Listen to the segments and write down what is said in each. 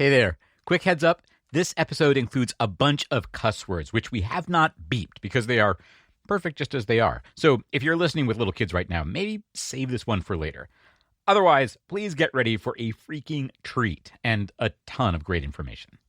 Hey there. Quick heads up. This episode includes a bunch of cuss words, which we have not beeped because they are perfect just as they are. So if you're listening with little kids right now, maybe save this one for later. Otherwise, please get ready for a freaking treat and a ton of great information.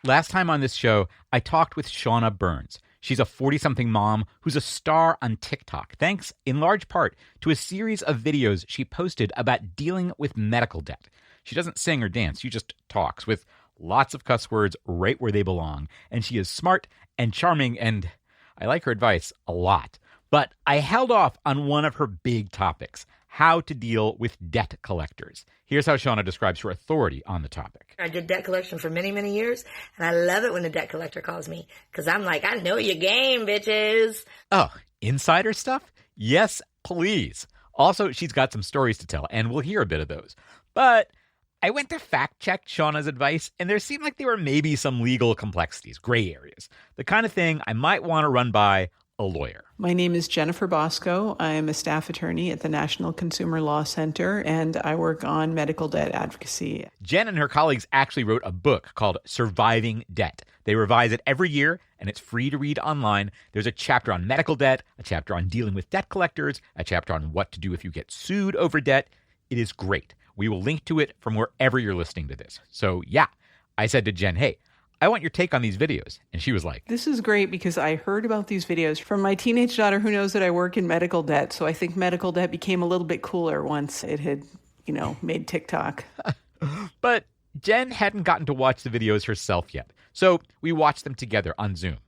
Last time on this show, I talked with Shauna Burns. She's a 40-something mom who's a star on TikTok, thanks in large part to a series of videos she posted about dealing with medical debt. She doesn't sing or dance, she just talks with lots of cuss words right where they belong. And she is smart and charming, and I like her advice a lot. But I held off on one of her big topics, how to deal with debt collectors. Here's how Shauna describes her authority on the topic. I did debt collection for many, many years, and I love it when the debt collector calls me, because I'm like, I know your game, bitches. Oh, insider stuff? Yes, please. Also, she's got some stories to tell, and we'll hear a bit of those. But I went to fact-check Shauna's advice, and there seemed like there were maybe some legal complexities, gray areas, the kind of thing I might want to run by a lawyer. My name is Jennifer Bosco. I'm a staff attorney at the National Consumer Law Center, and I work on medical debt advocacy. Jen and her colleagues actually wrote a book called Surviving Debt. They revise it every year, and it's free to read online. There's a chapter on medical debt, a chapter on dealing with debt collectors, a chapter on what to do if you get sued over debt. It is great. We will link to it from wherever you're listening to this. So yeah, I said to Jen, hey, I want your take on these videos. And she was like, this is great because I heard about these videos from my teenage daughter who knows that I work in medical debt. So I think medical debt became a little bit cooler once it had, made TikTok. But Jen hadn't gotten to watch the videos herself yet. So we watched them together on Zoom.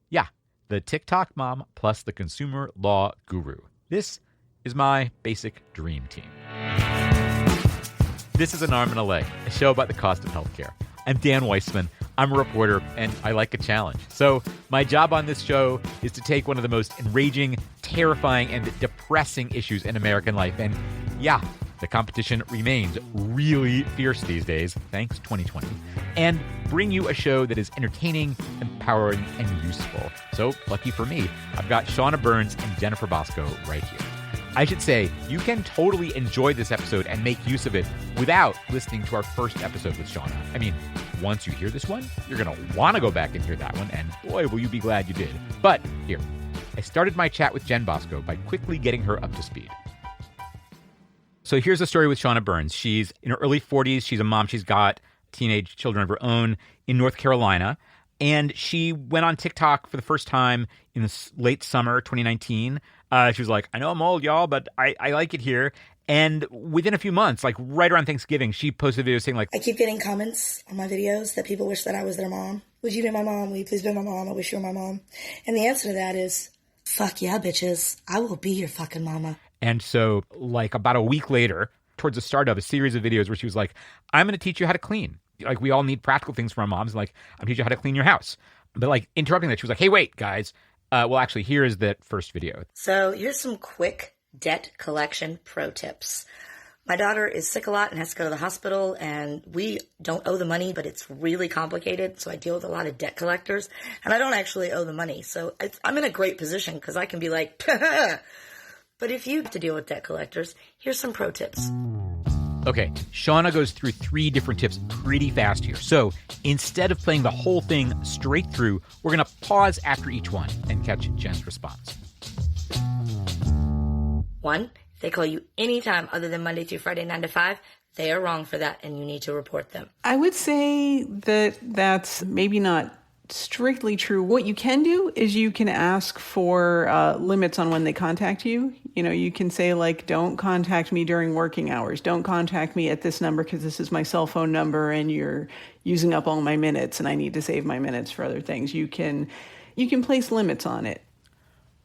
Yeah, the TikTok mom plus the consumer law guru. This is my basic dream team. This is An Arm and a Leg, a show about the cost of healthcare. I'm Dan Weissman. I'm a reporter, and I like a challenge. So my job on this show is to take one of the most enraging, terrifying, and depressing issues in American life. And yeah, the competition remains really fierce these days, thanks 2020, and bring you a show that is entertaining, empowering, and useful. So lucky for me, I've got Shauna Burns and Jennifer Bosco right here. I should say, you can totally enjoy this episode and make use of it without listening to our first episode with Shauna. I mean, once you hear this one, you're going to want to go back and hear that one, and boy, will you be glad you did. But here, I started my chat with Jen Bosco by quickly getting her up to speed. So here's a story with Shauna Burns. She's in her early 40s. She's a mom. She's got teenage children of her own in North Carolina. And she went on TikTok for the first time in the late summer 2019. She was like, I know I'm old, y'all, but I like it here. And within a few months, like right around Thanksgiving, she posted a video saying like, I keep getting comments on my videos that people wish that I was their mom. Would you be my mom? Will you please be my mom? I wish you were my mom. And the answer to that is, fuck yeah, bitches. I will be your fucking mama. And so like about a week later, towards the start of a series of videos where she was like, I'm going to teach you how to clean. Like we all need practical things from our moms. Like I'm teaching you how to clean your house. But like interrupting that, she was like, hey, wait, guys. Well, actually, here is that first video. So here's some quick debt collection pro tips. My daughter is sick a lot and has to go to the hospital, and we don't owe the money, but it's really complicated. So I deal with a lot of debt collectors, and I don't actually owe the money. So I'm in a great position because I can be like, but if you have to deal with debt collectors, here's some pro tips. Okay, Shauna goes through 3 different tips pretty fast here. So instead of playing the whole thing straight through, we're going to pause after each one and catch Jen's response. 1, if they call you anytime other than Monday through Friday, 9 to 5, they are wrong for that, and you need to report them. I would say that that's maybe not strictly true. What you can do is you can ask for limits on when they contact you. You can say like, don't contact me during working hours. Don't contact me at this number because this is my cell phone number and you're using up all my minutes and I need to save my minutes for other things. You can place limits on it.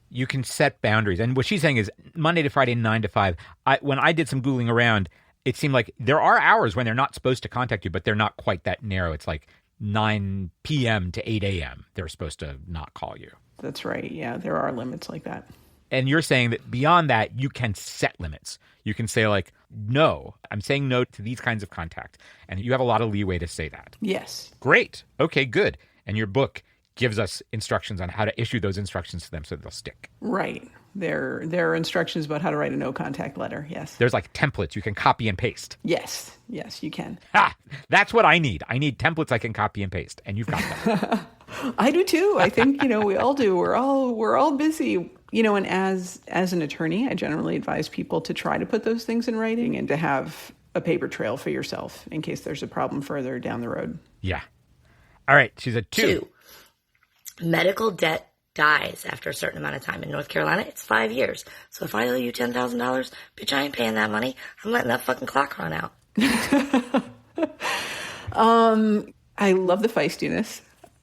You can set boundaries. And what she's saying is Monday to Friday, 9 to 5. When I did some Googling around, it seemed like there are hours when they're not supposed to contact you, but they're not quite that narrow. It's like 9 p.m. to 8 a.m. They're supposed to not call you. That's right. Yeah, there are limits like that. And you're saying that beyond that, you can set limits. You can say like, no, I'm saying no to these kinds of contact. And you have a lot of leeway to say that. Yes. Great. Okay, good. And your book gives us instructions on how to issue those instructions to them so they'll stick. Right. There are instructions about how to write a no contact letter. Yes. There's like templates you can copy and paste. Yes, you can. That's what I need. I need templates I can copy and paste, and you've got them. I do too. I think, we all do. We're all busy. And as an attorney, I generally advise people to try to put those things in writing and to have a paper trail for yourself in case there's a problem further down the road. Yeah. All right. She's a 2. Medical debt dies after a certain amount of time. In North Carolina, it's 5 years. So if I owe you $10,000, bitch, I ain't paying that money. I'm letting that fucking clock run out. I love the feistiness.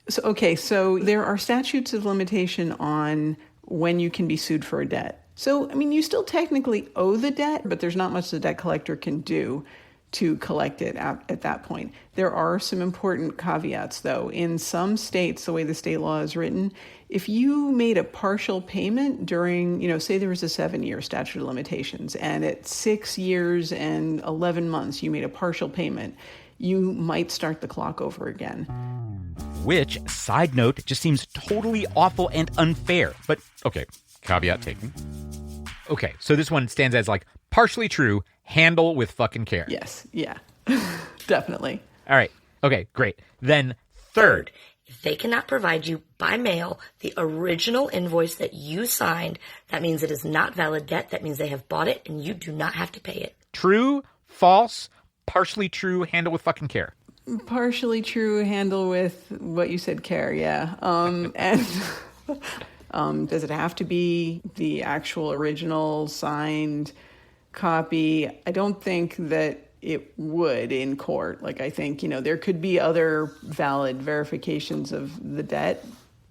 So there are statutes of limitation on when you can be sued for a debt. So, you still technically owe the debt, but there's not much the debt collector can do to collect it at that point. There are some important caveats, though. In some states, the way the state law is written, if you made a partial payment during, say there was a 7-year statute of limitations, and at 6 years and 11 months you made a partial payment, you might start the clock over again. Which, side note, just seems totally awful and unfair. But, okay, caveat taken. Okay, so this one stands as like partially true, handle with fucking care. Yes, yeah, definitely. All right, okay, great. Then third. If they cannot provide you by mail the original invoice that you signed, that means it is not valid debt. That means they have bought it and you do not have to pay it. True, false, partially true, handle with fucking care. Partially true, handle with what you said, care, yeah. And does it have to be the actual original signed copy? I don't think that it would in court. Like, I think, there could be other valid verifications of the debt,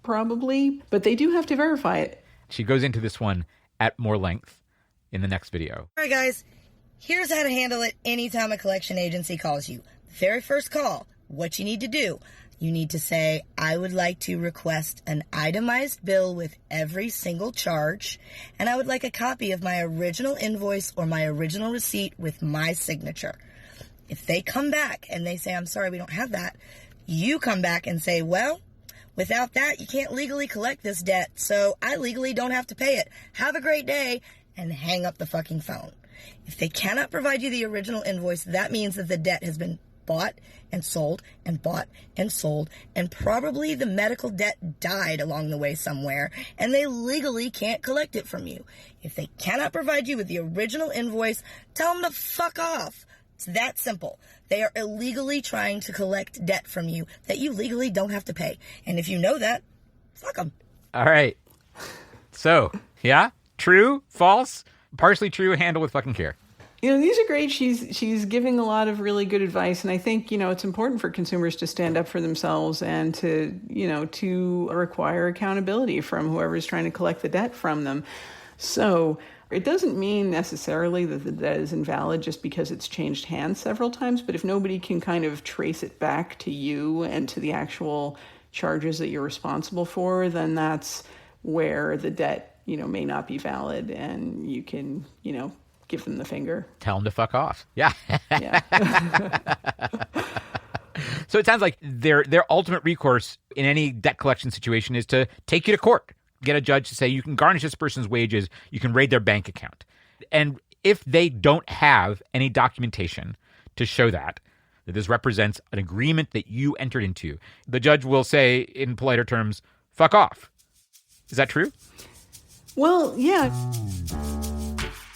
probably, but they do have to verify it. She goes into this one at more length in the next video. All right, guys, here's how to handle it anytime a collection agency calls you. Very first call, what you need to do. You need to say, I would like to request an itemized bill with every single charge, and I would like a copy of my original invoice or my original receipt with my signature. If they come back and they say, I'm sorry, we don't have that, you come back and say, well, without that, you can't legally collect this debt, so I legally don't have to pay it. Have a great day, and hang up the fucking phone. If they cannot provide you the original invoice, that means that the debt has been bought and sold and bought and sold, and probably the medical debt died along the way somewhere, and they legally can't collect it from you. If they cannot provide you with the original invoice, tell them to fuck off. It's that simple. They are illegally trying to collect debt from you that you legally don't have to pay. And if you know that, fuck them. All right. So, yeah, true, false, partially true, handle with fucking care. These are great. She's giving a lot of really good advice. And I think, it's important for consumers to stand up for themselves and to require accountability from whoever's trying to collect the debt from them. So it doesn't mean necessarily that the debt is invalid just because it's changed hands several times. But if nobody can kind of trace it back to you and to the actual charges that you're responsible for, then that's where the debt, may not be valid, and you can, give them the finger. Tell them to fuck off. Yeah. Yeah. So it sounds like their ultimate recourse in any debt collection situation is to take you to court, get a judge to say you can garnish this person's wages, you can raid their bank account. And if they don't have any documentation to show that this represents an agreement that you entered into, the judge will say in politer terms, fuck off. Is that true? Well, yeah.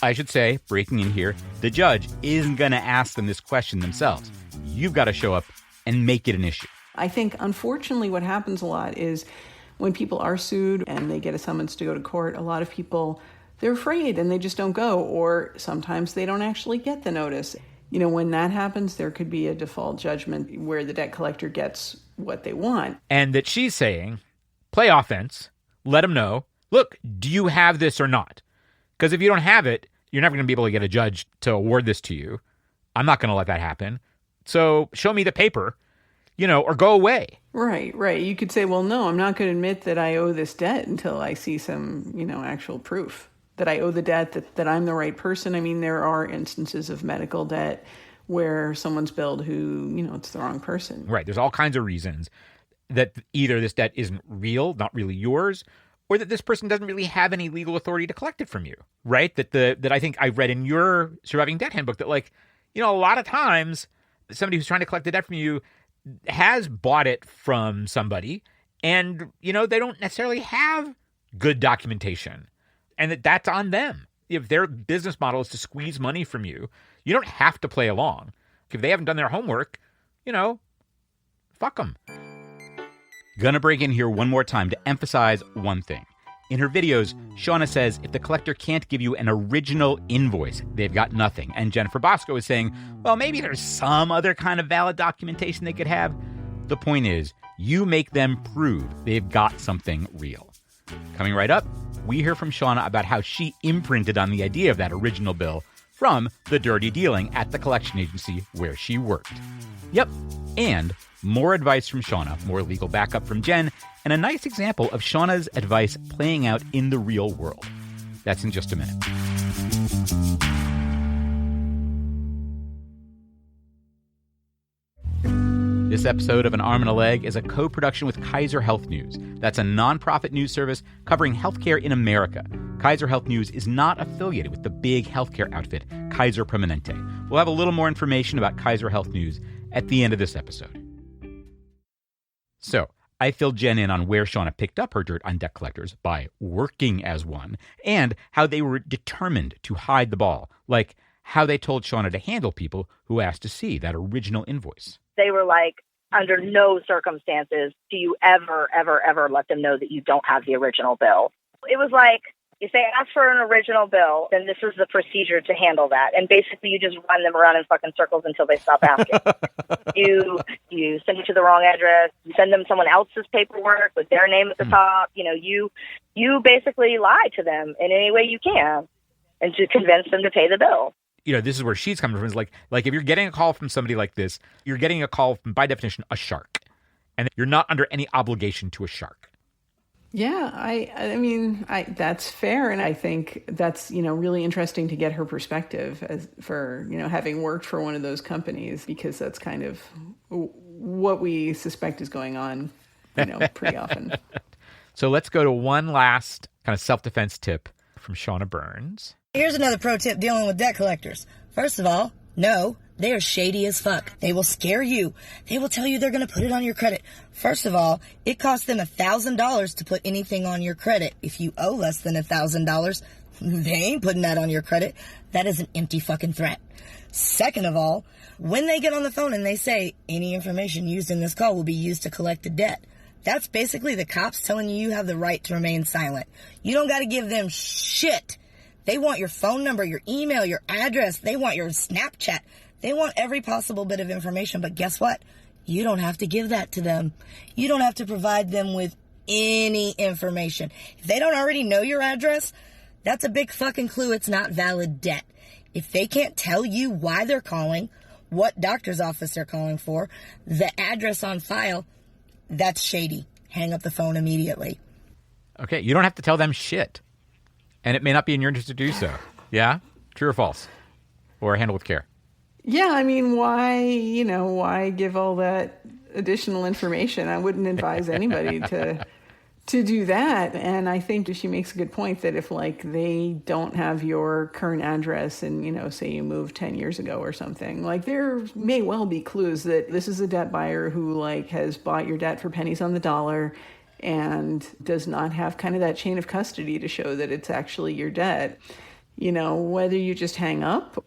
I should say, breaking in here, the judge isn't going to ask them this question themselves. You've got to show up and make it an issue. I think, unfortunately, what happens a lot is when people are sued and they get a summons to go to court, a lot of people, they're afraid and they just don't go, or sometimes they don't actually get the notice. When that happens, there could be a default judgment where the debt collector gets what they want. And that she's saying, play offense, let them know, look, do you have this or not? Because if you don't have it, you're never going to be able to get a judge to award this to you. I'm not going to let that happen. So show me the paper, or go away. Right. You could say, well, no, I'm not going to admit that I owe this debt until I see some, actual proof that I owe the debt, that I'm the right person. I mean, there are instances of medical debt where someone's billed who, it's the wrong person. Right. There's all kinds of reasons that either this debt isn't real, not really yours, or that this person doesn't really have any legal authority to collect it from you, right? That I think I read in your surviving debt handbook that, like, a lot of times somebody who's trying to collect the debt from you has bought it from somebody and, they don't necessarily have good documentation, and that's on them. If their business model is to squeeze money from you, you don't have to play along. If they haven't done their homework, fuck them. Gonna break in here one more time to emphasize one thing. In her videos, Shauna says if the collector can't give you an original invoice, they've got nothing. And Jennifer Bosco is saying, well, maybe there's some other kind of valid documentation they could have. The point is, you make them prove they've got something real. Coming right up, we hear from Shauna about how she imprinted on the idea of that original bill from the dirty dealing at the collection agency where she worked. Yep, and more advice from Shauna, more legal backup from Jen, and a nice example of Shauna's advice playing out in the real world. That's in just a minute. This episode of An Arm and a Leg is a co-production with Kaiser Health News. That's a nonprofit news service covering healthcare in America. Kaiser Health News is not affiliated with the big healthcare outfit, Kaiser Permanente. We'll have a little more information about Kaiser Health News at the end of this episode. So, I filled Jen in on where Shauna picked up her dirt on debt collectors by working as one, and how they were determined to hide the ball, like how they told Shauna to handle people who asked to see that original invoice. They were like, under no circumstances do you ever, ever, ever let them know that you don't have the original bill. It was like, if they ask for an original bill, then this is the procedure to handle that. And basically you just run them around in fucking circles until they stop asking. You send it to the wrong address. You send them someone else's paperwork with their name at the top. You basically lie to them in any way you can and to convince them to pay the bill. This is where she's coming from. Is like if you're getting a call from somebody like this, you're getting a call from, by definition, a shark. And you're not under any obligation to a shark. Yeah, I mean, that's fair. And I think that's, really interesting to get her perspective for having worked for one of those companies, because that's kind of what we suspect is going on, pretty often. So let's go to one last kind of self-defense tip from Shauna Burns. Here's another pro tip dealing with debt collectors. First of all, no, they are shady as fuck. They will scare you. They will tell you they're going to put it on your credit. First of all, it costs them $1,000 to put anything on your credit. If you owe less than $1,000, they ain't putting that on your credit. That is an empty fucking threat. Second of all, when they get on the phone and they say any information used in this call will be used to collect the debt, that's basically the cops telling you have the right to remain silent. You don't got to give them shit. They want your phone number, your email, your address. They want your Snapchat. They want every possible bit of information. But guess what? You don't have to give that to them. You don't have to provide them with any information. If they don't already know your address, that's a big fucking clue it's not valid debt. If they can't tell you why they're calling, what doctor's office they're calling for, the address on file, that's shady. Hang up the phone immediately. Okay, you don't have to tell them shit. And it may not be in your interest to do so. Yeah? True or false? Or handle with care? Yeah, I mean, why give all that additional information? I wouldn't advise anybody to do that. And I think she makes a good point that if they don't have your current address and, say you moved 10 years ago or something, there may well be clues that this is a debt buyer who has bought your debt for pennies on the dollar and does not have kind of that chain of custody to show that it's actually your debt. Whether you just hang up,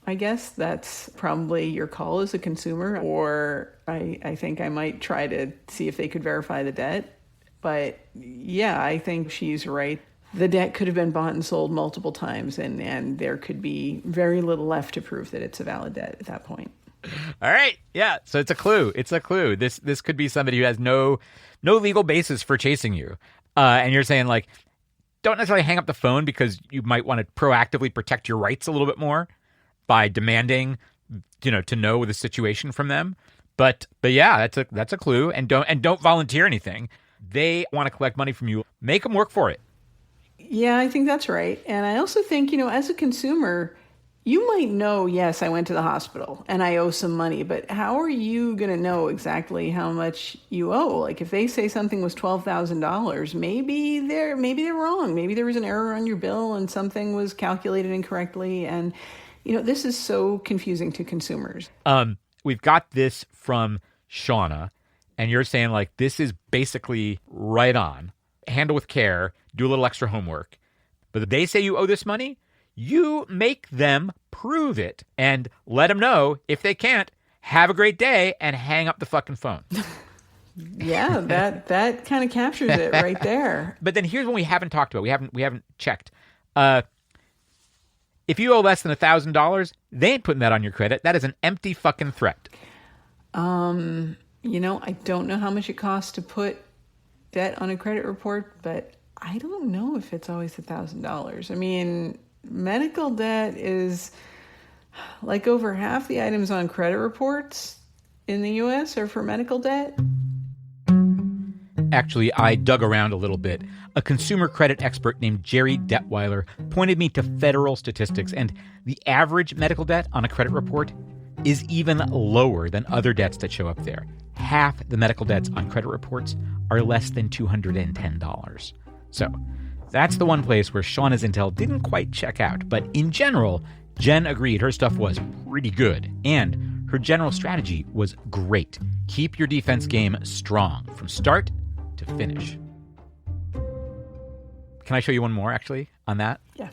I guess that's probably your call as a consumer, or I think I might try to see if they could verify the debt. But yeah, I think she's right. The debt could have been bought and sold multiple times, and there could be very little left to prove that it's a valid debt at that point. All right. Yeah. So it's a clue. This could be somebody who has no legal basis for chasing you. And you're saying don't necessarily hang up the phone, because you might want to proactively protect your rights a little bit more by demanding, to know the situation from them. But yeah, that's a clue. And don't volunteer anything. They want to collect money from you. Make them work for it. Yeah, I think that's right. And I also think, as a consumer, You might know, yes, I went to the hospital and I owe some money, but how are you going to know exactly how much you owe? Like if they say something was $12,000, maybe they're wrong. Maybe there was an error on your bill and something was calculated incorrectly. And, this is so confusing to consumers. We've got this from Shauna, and you're saying like this is basically right on. Handle with care, do a little extra homework. But if they say you owe this money, you make them prove it and let them know. If they can't, have a great day and hang up the fucking phone. Yeah, that kind of captures it right there. But then here's one we haven't talked about. We haven't checked. If you owe less than $1,000, they ain't putting that on your credit. That is an empty fucking threat. I don't know how much it costs to put debt on a credit report, but I don't know if it's always $1,000. I mean, medical debt is like over half the items on credit reports in the U.S. are for medical debt. Actually, I dug around a little bit. A consumer credit expert named Jerry Detweiler pointed me to federal statistics, and the average medical debt on a credit report is even lower than other debts that show up there. Half the medical debts on credit reports are less than $210. So that's the one place where Shauna's intel didn't quite check out. But in general, Jen agreed her stuff was pretty good. And her general strategy was great. Keep your defense game strong from start to finish. Can I show you one more, actually, on that? Yeah.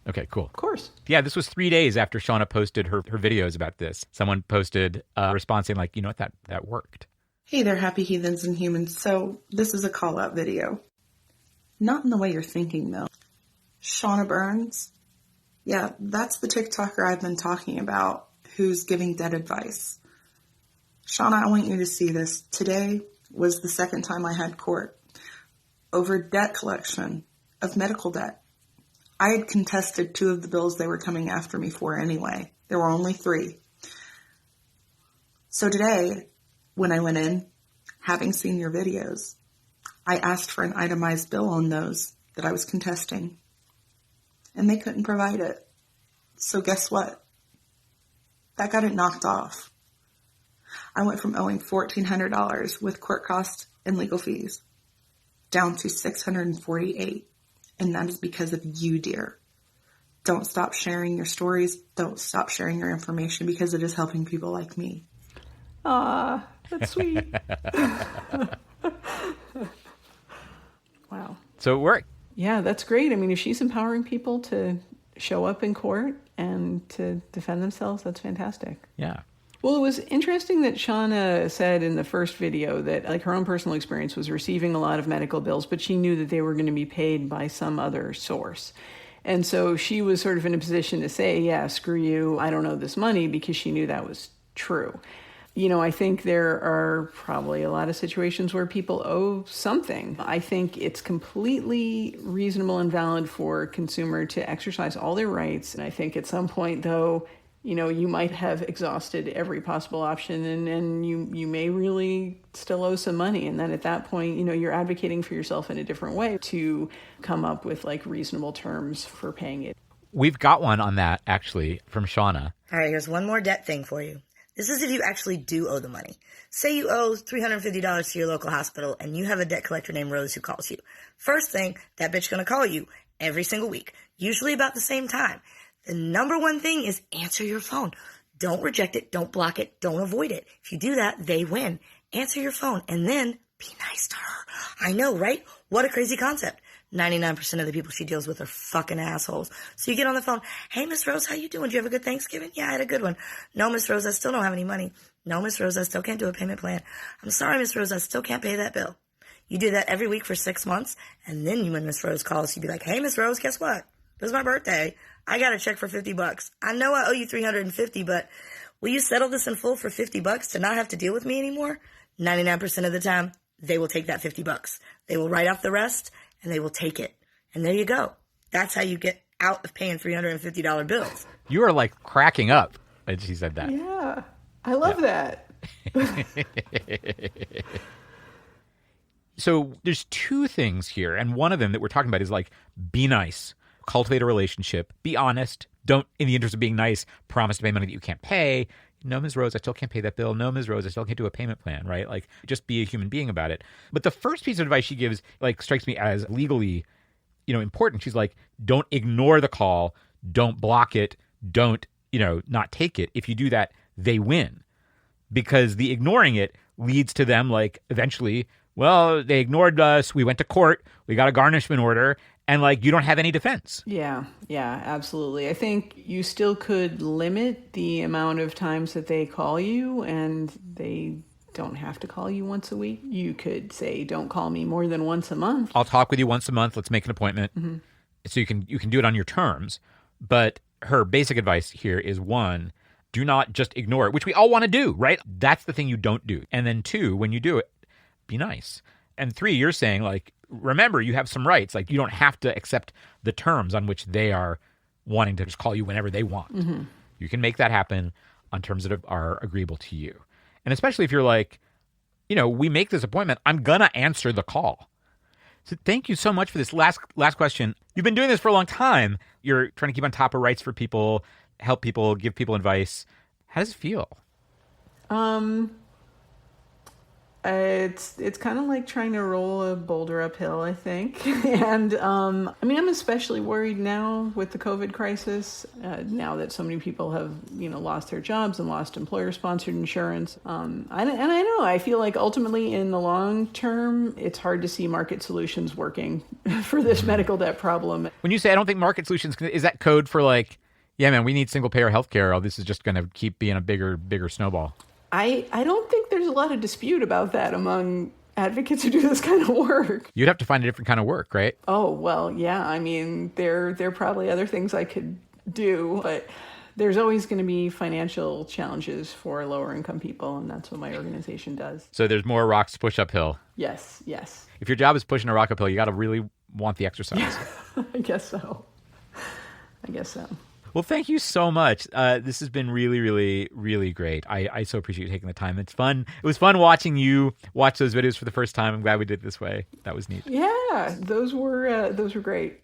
Okay, cool. Of course. Yeah, this was 3 days after Shauna posted her videos about this. Someone posted a response saying, like, you know what, that worked. Hey there, happy heathens and humans. So this is a call-out video. Not in the way you're thinking, though. Shauna Burns. Yeah, that's the TikToker I've been talking about who's giving debt advice. Shauna, I want you to see this. Today was the second time I had court over debt collection of medical debt. I had contested 2 of the bills they were coming after me for anyway. There were only 3. So today, when I went in, having seen your videos, I asked for an itemized bill on those that I was contesting, and they couldn't provide it. So guess what? That got it knocked off. I went from owing $1,400 with court costs and legal fees down to $648, and that is because of you, dear. Don't stop sharing your stories. Don't stop sharing your information because it is helping people like me. Aw, that's sweet. Wow. So it worked. Yeah, that's great. I mean, if she's empowering people to show up in court and to defend themselves, that's fantastic. Yeah. Well, it was interesting that Shauna said in the first video that like her own personal experience was receiving a lot of medical bills, but she knew that they were going to be paid by some other source. And so she was sort of in a position to say, yeah, screw you, I don't owe this money, because she knew that was true. I think there are probably a lot of situations where people owe something. I think it's completely reasonable and valid for a consumer to exercise all their rights. And I think at some point, though, you might have exhausted every possible option and you may really still owe some money. And then at that point, you're advocating for yourself in a different way to come up with like reasonable terms for paying it. We've got one on that, actually, from Shauna. All right, here's one more debt thing for you. This is if you actually do owe the money. Say you owe $350 to your local hospital and you have a debt collector named Rose who calls you. First thing, that bitch gonna call you every single week, usually about the same time. The number one thing is answer your phone. Don't reject it, don't block it, don't avoid it. If you do that, they win. Answer your phone and then be nice to her. I know, right? What a crazy concept. 99% of the people she deals with are fucking assholes. So you get on the phone. Hey, Miss Rose, how you doing? Did you have a good Thanksgiving? Yeah, I had a good one. No, Miss Rose, I still don't have any money. No, Miss Rose, I still can't do a payment plan. I'm sorry, Miss Rose, I still can't pay that bill. You do that every week for 6 months, and then when Miss Rose calls, you'd be like, hey, Miss Rose, guess what? It was my birthday. I got a check for $50. I know I owe you $350, but will you settle this in full for $50 to not have to deal with me anymore? 99% of the time, they will take that $50. They will write off the rest, and they will take it. And there you go. That's how you get out of paying $350 bills. You are like cracking up when she said that. Yeah, I love that. So there's 2 things here, and one of them that we're talking about is like, be nice. cultivate a relationship, be honest. Don't, in the interest of being nice, promise to pay money that you can't pay. No, Ms. Rose, I still can't pay that bill. No, Ms. Rose, I still can't do a payment plan, right? Like, just be a human being about it. But the first piece of advice she gives, like, strikes me as legally, important. She's like, don't ignore the call. Don't block it. Don't, not take it. If you do that, they win. Because the ignoring it leads to them, like, eventually, well, they ignored us. We went to court. We got a garnishment order. And, like, you don't have any defense. Yeah, absolutely. I think you still could limit the amount of times that they call you, and they don't have to call you once a week. You could say, don't call me more than once a month. I'll talk with you once a month. Let's make an appointment. Mm-hmm. So you can do it on your terms. But her basic advice here is, one, do not just ignore it, which we all want to do, right? That's the thing you don't do. And then two, when you do it, be nice. And three, you're saying, like, remember, you have some rights. Like, you don't have to accept the terms on which they are wanting to just call you whenever they want. Mm-hmm. You can make that happen on terms that are agreeable to you. And especially if you're like, we make this appointment, I'm going to answer the call. So thank you so much for this. Last question. You've been doing this for a long time. You're trying to keep on top of rights for people, help people, give people advice. How does it feel? It's kind of like trying to roll a boulder uphill, I think. And I'm especially worried now with the COVID crisis, now that so many people have, lost their jobs and lost employer-sponsored insurance. I feel like ultimately in the long term, it's hard to see market solutions working for this medical debt problem. When you say I don't think market solutions, is that code for like, yeah, man, we need single-payer healthcare, or this is just going to keep being a bigger snowball? I don't think there's a lot of dispute about that among advocates who do this kind of work. You'd have to find a different kind of work, right? Oh, well, yeah. There are probably other things I could do, but there's always going to be financial challenges for lower income people, and that's what my organization does. So there's more rocks to push uphill. Yes. If your job is pushing a rock uphill, you got to really want the exercise. I guess so. Well, thank you so much. This has been really, really, really great. I so appreciate you taking the time. It's fun. It was fun watching you watch those videos for the first time. I'm glad we did it this way. That was neat. Yeah, those were great.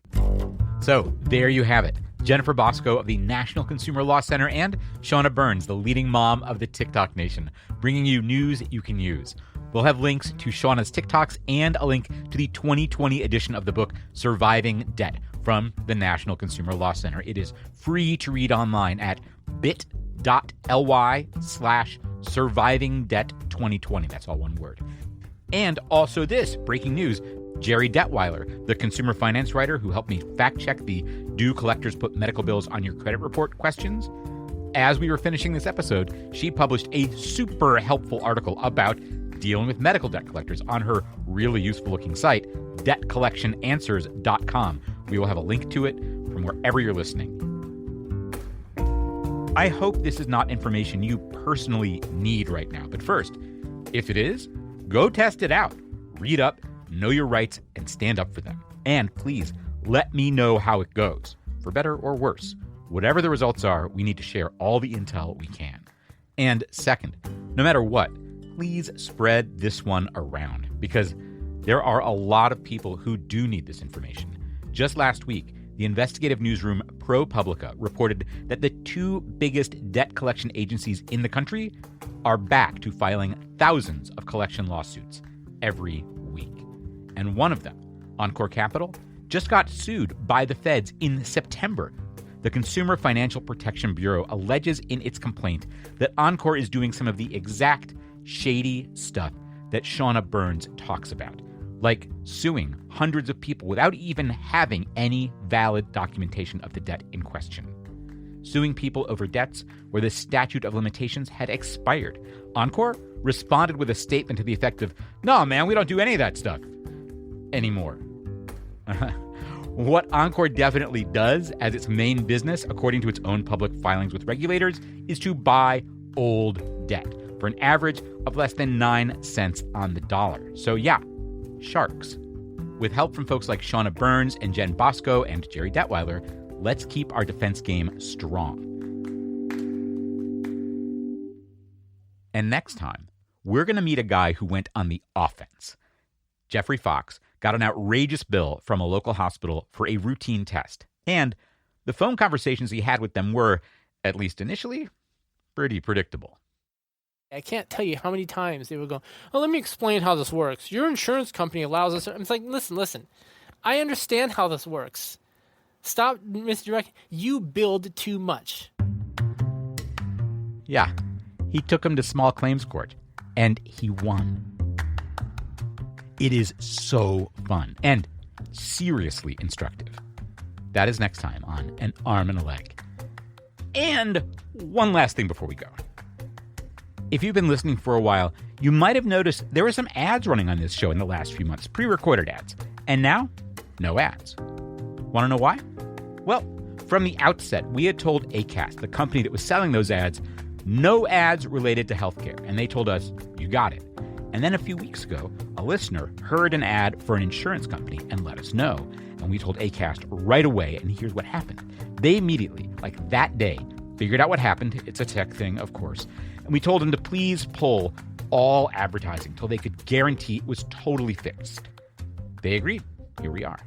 So there you have it. Jennifer Bosco of the National Consumer Law Center and Shauna Burns, the leading mom of the TikTok Nation, bringing you news you can use. We'll have links to Shauna's TikToks and a link to the 2020 edition of the book Surviving Debt from the National Consumer Law Center. It is free to read online at bit.ly/survivingdebt2020. That's all one word. And also this, breaking news, Jerry Detweiler, the consumer finance writer who helped me fact-check the do collectors put medical bills on your credit report questions. As we were finishing this episode, she published a super helpful article about dealing with medical debt collectors on her really useful-looking site, debtcollectionanswers.com. We will have a link to it from wherever you're listening. I hope this is not information you personally need right now. But first, if it is, go test it out. Read up, know your rights, and stand up for them. And please, let me know how it goes, for better or worse. Whatever the results are, we need to share all the intel we can. And second, no matter what, please spread this one around, because there are a lot of people who do need this information. Just last week, the investigative newsroom ProPublica reported that the two biggest debt collection agencies in the country are back to filing thousands of collection lawsuits every week. And one of them, Encore Capital, just got sued by the feds in September. The Consumer Financial Protection Bureau alleges in its complaint that Encore is doing some of the exact shady stuff that Shauna Burns talks about, like suing hundreds of people without even having any valid documentation of the debt in question. Suing people over debts where the statute of limitations had expired. Encore responded with a statement to the effect of, "No, man, we don't do any of that stuff anymore." What Encore definitely does as its main business, according to its own public filings with regulators, is to buy old debt for an average of less than 9 cents on the dollar. So yeah, sharks. With help from folks like Shauna Burns and Jen Bosco and Jerry Detweiler, let's keep our defense game strong. And next time, we're going to meet a guy who went on the offense. Jeffrey Fox got an outrageous bill from a local hospital for a routine test. And the phone conversations he had with them were, at least initially, pretty predictable. I can't tell you how many times they would go, "Oh, let me explain how this works. Your insurance company allows us." I'm like, listen. I understand how this works. Stop misdirecting. You build too much. Yeah, he took him to small claims court, and he won. It is so fun and seriously instructive. That is next time on An Arm and a Leg. And one last thing before we go. If you've been listening for a while, you might have noticed there were some ads running on this show in the last few months, pre-recorded ads. And now, no ads. Want to know why? Well, from the outset, we had told Acast, the company that was selling those ads, no ads related to healthcare. And they told us, you got it. And then a few weeks ago, a listener heard an ad for an insurance company and let us know. And we told Acast right away, and here's what happened. They immediately, like that day, figured out what happened. It's a tech thing, of course. And we told them to please pull all advertising till they could guarantee it was totally fixed. They agreed. Here we are.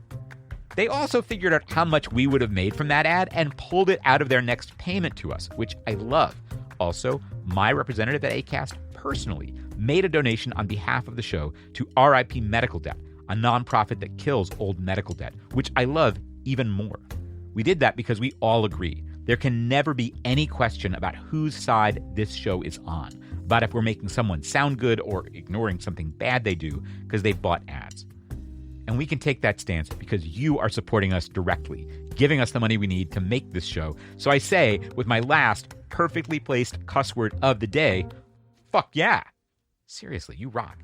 They also figured out how much we would have made from that ad and pulled it out of their next payment to us, which I love. Also, my representative at Acast personally made a donation on behalf of the show to RIP Medical Debt, a nonprofit that kills old medical debt, which I love even more. We did that because we all agree there can never be any question about whose side this show is on, about if we're making someone sound good or ignoring something bad they do because they bought ads. And we can take that stance because you are supporting us directly, giving us the money we need to make this show. So I say, with my last perfectly placed cuss word of the day, fuck yeah. Seriously, you rock.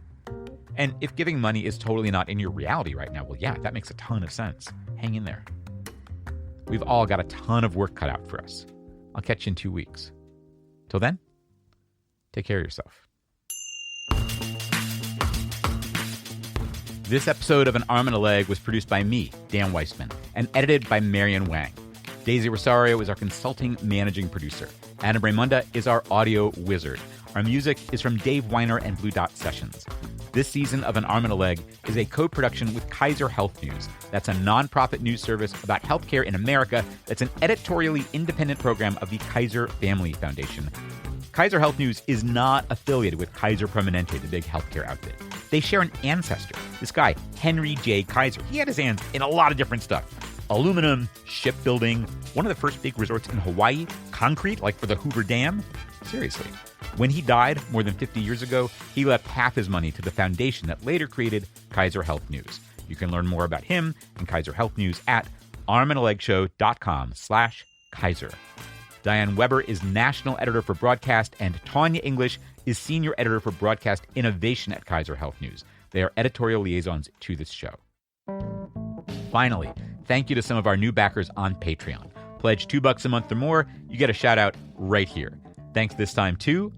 And if giving money is totally not in your reality right now, well, yeah, that makes a ton of sense. Hang in there. We've all got a ton of work cut out for us. I'll catch you in 2 weeks. Till then, take care of yourself. This episode of An Arm and a Leg was produced by me, Dan Weissman, and edited by Marion Wang. Daisy Rosario is our consulting managing producer. Adam Raymunda is our audio wizard. Our music is from Dave Weiner and Blue Dot Sessions. This season of An Arm and a Leg is a co-production with Kaiser Health News. That's a nonprofit news service about healthcare in America that's an editorially independent program of the Kaiser Family Foundation. Kaiser Health News is not affiliated with Kaiser Permanente, the big healthcare outfit. They share an ancestor. This guy, Henry J. Kaiser, he had his hands in a lot of different stuff. Aluminum, shipbuilding, one of the first big resorts in Hawaii, concrete, like for the Hoover Dam. Seriously. When he died more than 50 years ago, he left half his money to the foundation that later created Kaiser Health News. You can learn more about him and Kaiser Health News at armandalegshow.com/Kaiser. Diane Weber is national editor for broadcast, and Tanya English is senior editor for broadcast innovation at Kaiser Health News. They are editorial liaisons to this show. Finally, thank you to some of our new backers on Patreon. Pledge $2 a month or more, you get a shout out right here. Thanks this time to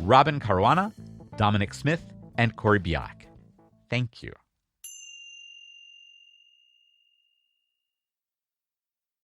Robin Caruana, Dominic Smith, and Corey Biak. Thank you.